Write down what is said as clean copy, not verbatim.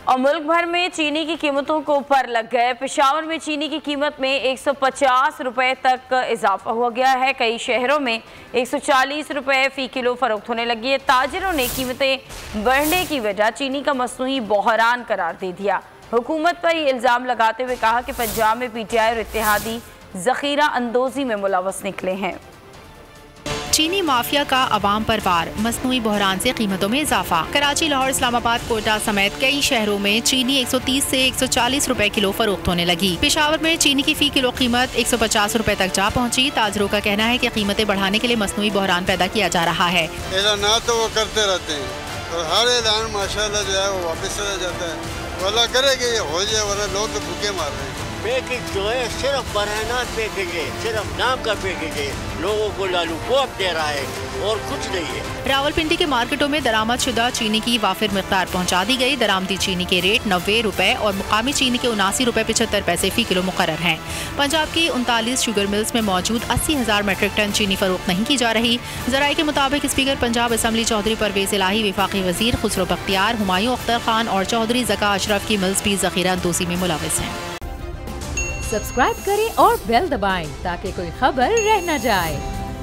और मुल्क भर में चीनी की कीमतों को ऊपर लग गए। पेशावर में चीनी की कीमत में 150 रुपए तक इजाफा हो गया है। कई शहरों में 140 रुपए फी किलो फरोख्त होने लगी है। ताजिरों ने कीमतें बढ़ने की वजह चीनी का मसनूई बहरान करार दे दिया। हुकूमत पर ये इल्ज़ाम लगाते हुए कहा कि पंजाब में PTI और इत्तेहादी ज़ख़ीरा अंदोज़ी में मुलव्वस निकले हैं। चीनी माफिया का अवाम पर वार, मसनूई बहरान से कीमतों में इजाफा। कराची, लाहौर, इस्लामाबाद, कोयटा समेत कई शहरों में चीनी 130 से 140 रुपए किलो फरोख्त होने लगी। पेशावर में चीनी की फी किलो कीमत 150 रुपए तक जा पहुंची। ताजरों का कहना है कि कीमतें बढ़ाने के लिए मसनूई बहरान पैदा किया जा रहा है। ऐलान तो वो करते रहते हैं और हर ऐलान माशाल्लाह जो है वो वापस चला जाता है। अल्लाह करे कि ये हो जाए, वरना लोग तो भूखे मार रहे हैं। पैकेज जो है सिर्फ बरहना पैकेज है, सिर्फ नाम का पैकेज है, लोगों को लालू पोप दे रहा है और कुछ नहीं है। रावलपिंडी के मार्केटों में दरामद शुदा चीनी की वाफिर मिकदार पहुंचा दी गई। दरामदी चीनी के रेट 90 रुपए और मुकामी चीनी के 79 रुपए 75 पैसे फी किलो मुकर्रर हैं। पंजाब की 39 शुगर मिल्स में मौजूद 80,000 मेट्रिक टन चीनी फरोख्त नहीं की जा रही। जराये के मुताबिक स्पीकर पंजाब असम्बली चौधरी परवेज इलाही, वफाकी वजीर खुसरो बख्तियार, हुमायूं अख्तर खान और चौधरी ज़का अशरफ की मिल्स भी ज़ख़ीरा अंदोज़ी में मुलव्वस हैं। सब्सक्राइब करें और बेल दबाएं ताकि कोई खबर रह न जाए।